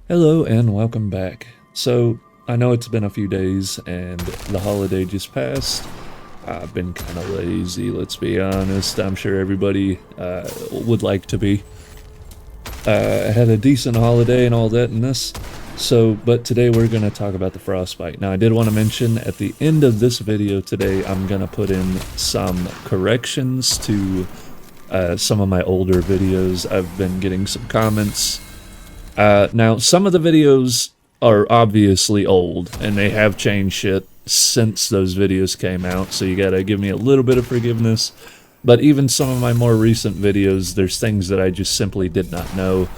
Hello and welcome back. So, I know it's been a few days and the holiday just passed. I've been kind of lazy, let's be honest. I'm sure everybody would like to be. I had a decent holiday and all that in this. But today we're going to talk about the Frostbite. Now, I did want to mention at the end of this video today, I'm going to put in some corrections to some of my older videos. I've been getting some comments. Now, some of the videos are obviously old, and they have changed shit since those videos came out, so you gotta give me a little bit of forgiveness. But even some of my more recent videos, there's things that I just simply did not know,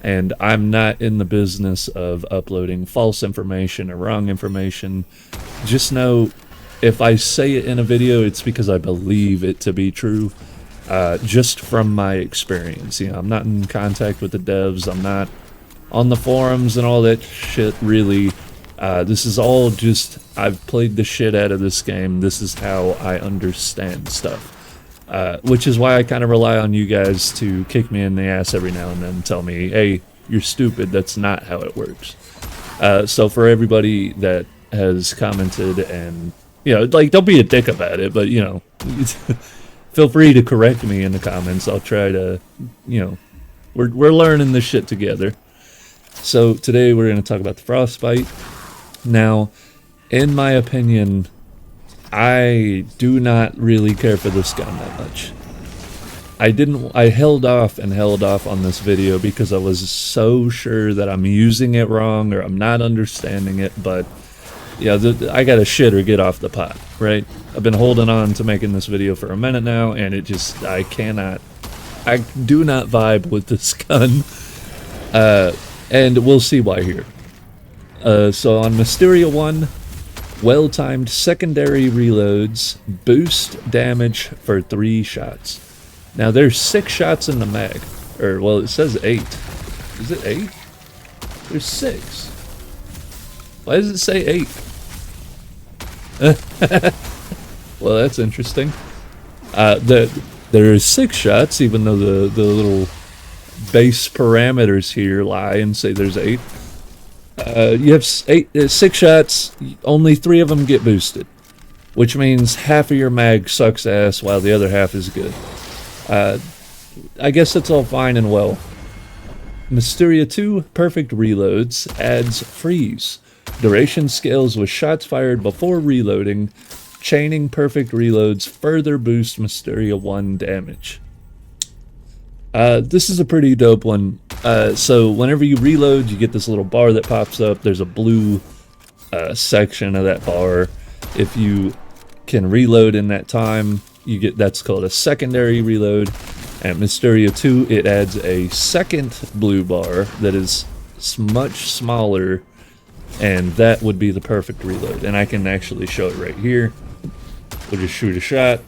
and I'm not in the business of uploading false information or wrong information. Just know, if I say it in a video, it's because I believe it to be true, just from my experience. You know, I'm not in contact with the devs, I'm not on the forums and all that shit, really. This is all just, I've played the shit out of this game. This is how I understand stuff. Which is why I kind of rely on you guys to kick me in the ass every now and then and tell me, hey, you're stupid, that's not how it works. So for everybody that has commented and, you know, like, don't be a dick about it, but, you know, feel free to correct me in the comments. I'll try to, you know, we're learning this shit together. So today we're going to talk about the Frostbite. Now, in my opinion, I do not really care for this gun that much. I held off on this video because I was so sure that I'm using it wrong or I'm not understanding it, but yeah, I got a shit or get off the pot, right? I've been holding on to making this video for a minute now, and I do not vibe with this gun. And we'll see why here. So on Mysterio 1, well-timed secondary reloads boost damage for 3 shots. Now there's 6 shots in the mag. Or, well, it says 8. Is it 8? There's 6. Why does it say 8? Well, that's interesting. There is 6 shots, even though the little base parameters here lie and say there's 8. You have 6 shots, only 3 of them get boosted, which means half of your mag sucks ass while the other half is good. I guess that's all fine and well. Mysterio 2 perfect reloads adds freeze. Duration scales with shots fired before reloading. Chaining perfect reloads further boost Mysterio 1 damage. This is a pretty dope one. So whenever you reload, you get this little bar that pops up. There's a blue section of that bar. If you can reload in that time, you get, that's called a secondary reload. At Mysterio 2, it adds a second blue bar that is much smaller, and that would be the perfect reload. And I can actually show it right here. We'll just shoot a shot,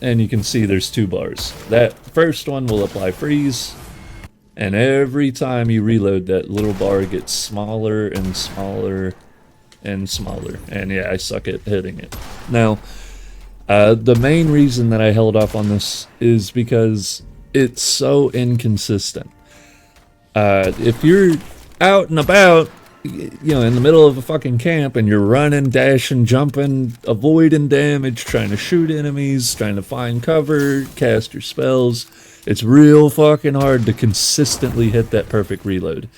and you can see there's 2 bars. That first one will apply freeze, and every time you reload, that little bar gets smaller and smaller and smaller. And yeah, I suck at hitting it. Now, the main reason that I held off on this is because it's so inconsistent. If you're out and about, you know, in the middle of a fucking camp, and you're running, dashing, jumping, avoiding damage, trying to shoot enemies, trying to find cover, cast your spells, it's real fucking hard to consistently hit that perfect reload.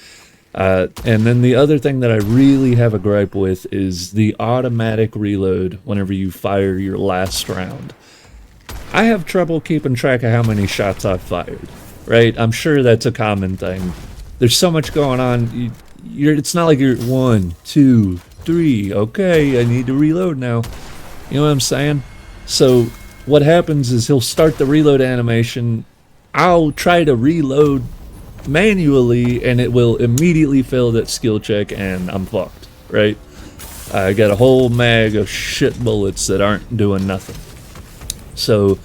And then the other thing that I really have a gripe with is the automatic reload whenever you fire your last round. I have trouble keeping track of how many shots I've fired, right? I'm sure that's a common thing. There's so much going on. It's not like you're 1, 2, 3, okay, I need to reload now. You know what I'm saying? So what happens is he'll start the reload animation. I'll try to reload manually, and it will immediately fail that skill check, and I'm fucked, right? I got a whole mag of shit bullets that aren't doing nothing. So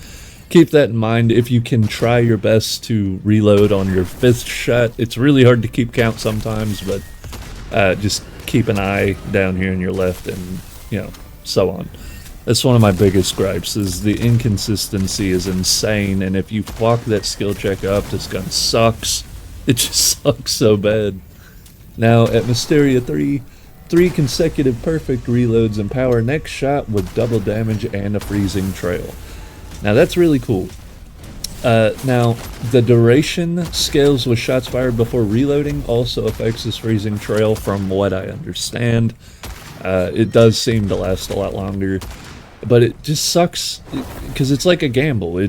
keep that in mind. If you can try your best to reload on your 5th shot, it's really hard to keep count sometimes, but just keep an eye down here on your left, and, you know, so on. That's one of my biggest gripes, is the inconsistency is insane, and if you fuck that skill check up, this gun sucks. It just sucks so bad. Now at Mysterio 3 consecutive perfect reloads empower next shot with double damage and a freezing trail. Now that's really cool. Now the duration scales with shots fired before reloading also affects this freezing trail from what I understand. It does seem to last a lot longer, but it just sucks because it's like a gamble.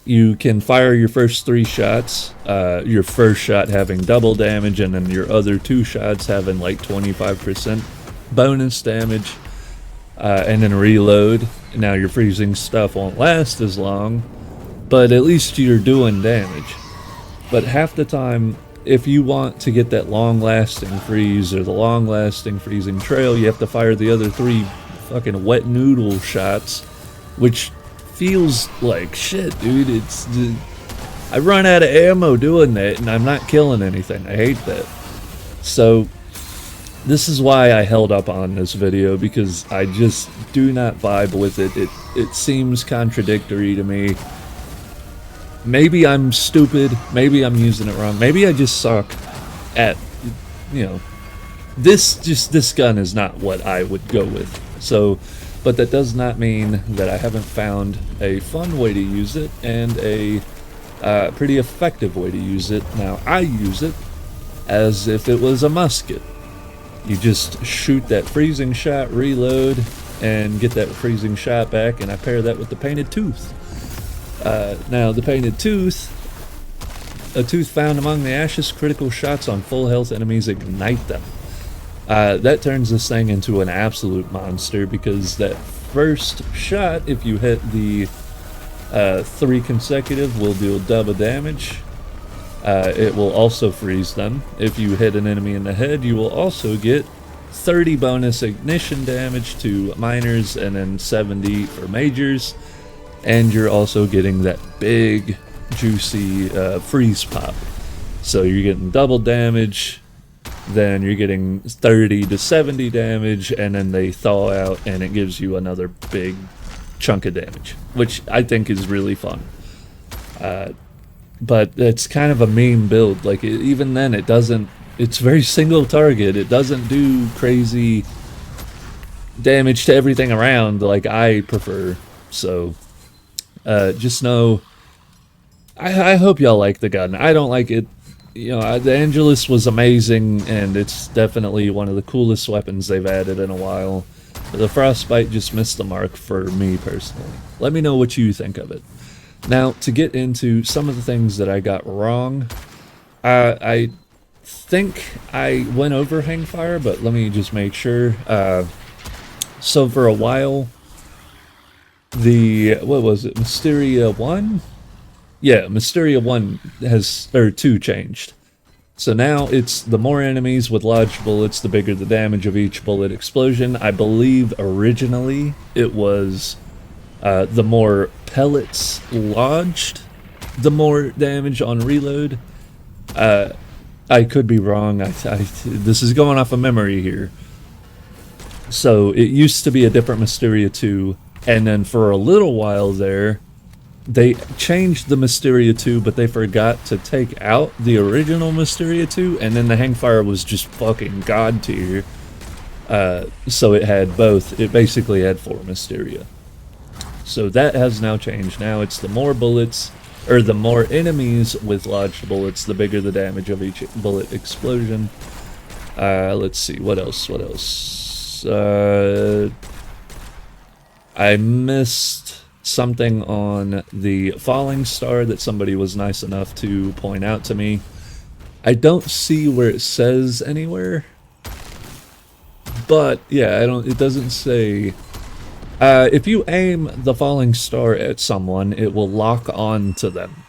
You can fire your first 3 shots, your first shot having double damage, and then your other 2 shots having like 25% bonus damage, and then reload. Now your freezing stuff won't last as long, but at least you're doing damage. But half the time, if you want to get that long-lasting freeze or the long-lasting freezing trail, you have to fire the other 3 fucking wet noodle shots, which feels like shit, dude. I run out of ammo doing that, and I'm not killing anything. I hate that. So this is why I held up on this video, because I just do not vibe with it. It seems contradictory to me. Maybe I'm stupid, maybe I'm using it wrong, maybe I just suck at, you know, this gun is not what I would go with. So, but that does not mean that I haven't found a fun way to use it and a pretty effective way to use it. Now, I use it as if it was a musket. You just shoot that freezing shot, reload, and get that freezing shot back, and I pair that with the painted tooth. Now, the painted tooth, a tooth found among the ashes, critical shots on full health enemies ignite them. That turns this thing into an absolute monster, because that first shot, if you hit the 3 consecutive, will deal double damage. It will also freeze them. If you hit an enemy in the head, you will also get 30 bonus ignition damage to minors, and then 70 for majors. And you're also getting that big, juicy freeze pop. So you're getting double damage, then you're getting 30 to 70 damage, and then they thaw out, and it gives you another big chunk of damage, which I think is really fun. But it's kind of a mean build. Like, even then, it doesn't... It's very single target. It doesn't do crazy damage to everything around like I prefer. So... just know, I hope y'all like the gun. I don't like it. You know, the Angelus was amazing, and it's definitely one of the coolest weapons they've added in a while. But the Frostbite just missed the mark for me personally. Let me know what you think of it. Now, to get into some of the things that I got wrong, I think I went over Hangfire, but let me just make sure. So for a while... what was it, Mysterio 1? Yeah, Mysterio 1 has, or 2 changed. So now it's the more enemies with lodged bullets, the bigger the damage of each bullet explosion. I believe originally it was the more pellets lodged, the more damage on reload. I could be wrong. This is going off of memory here. So it used to be a different Mysterio 2. And then for a little while there, they changed the Mysterio 2, but they forgot to take out the original Mysterio 2, and then the Hangfire was just fucking god tier. So it had both. It basically had 4 Mysterio. So that has now changed. Now it's the more bullets, or the more enemies with lodged bullets, the bigger the damage of each bullet explosion. Let's see, what else? I missed something on the falling star that somebody was nice enough to point out to me. I don't see where it says anywhere, but yeah, it doesn't say. If you aim the falling star at someone, it will lock on to them.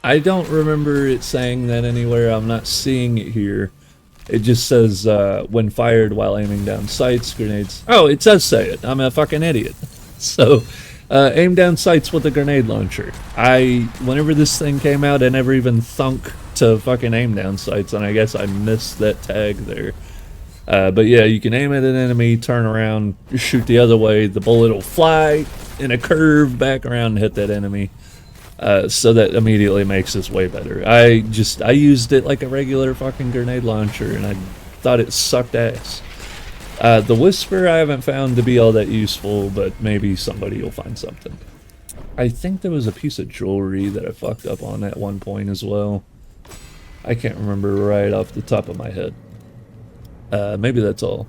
I don't remember it saying that anywhere. I'm not seeing it here. It just says, when fired while aiming down sights, grenades... Oh, it does say it. I'm a fucking idiot. So, aim down sights with a grenade launcher. Whenever this thing came out, I never even thunk to fucking aim down sights, and I guess I missed that tag there. But yeah, you can aim at an enemy, turn around, shoot the other way, the bullet will fly in a curve back around and hit that enemy. So that immediately makes this way better. I used it like a regular fucking grenade launcher, and I thought it sucked ass. The Whisper I haven't found to be all that useful, but maybe somebody will find something. I think there was a piece of jewelry that I fucked up on at one point as well. I can't remember right off the top of my head. Maybe that's all.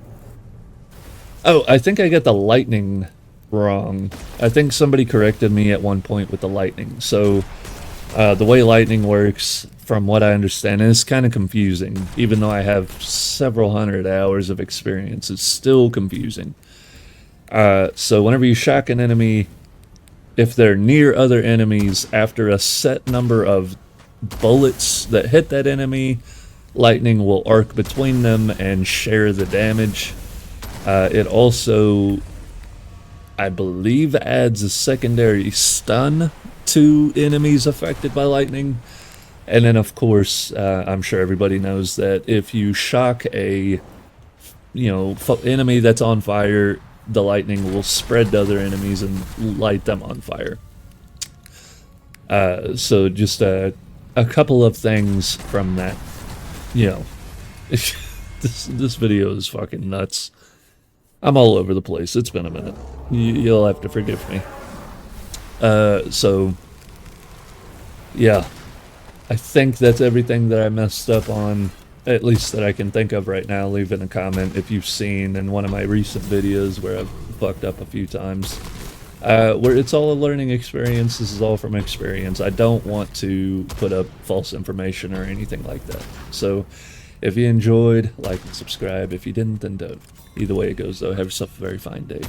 Oh, I think I got the lightning wrong. I think somebody corrected me at one point with the lightning. So, the way lightning works, from what I understand, is kind of confusing. Even though I have several hundred hours of experience, it's still confusing. So whenever you shock an enemy, if they're near other enemies after a set number of bullets that hit that enemy, lightning will arc between them and share the damage. It also, I believe, adds a secondary stun to enemies affected by lightning. And then, of course, I'm sure everybody knows that if you shock a, enemy that's on fire, the lightning will spread to other enemies and light them on fire. So just a couple of things from that, this video is fucking nuts. I'm all over the place. It's been a minute. You'll have to forgive me. So, yeah. I think that's everything that I messed up on, at least that I can think of right now. Leave in a comment if you've seen in one of my recent videos where I've fucked up a few times. Where it's all a learning experience. This is all from experience. I don't want to put up false information or anything like that. So, if you enjoyed, like and subscribe. If you didn't, then don't. Either way it goes, though, have yourself a very fine day.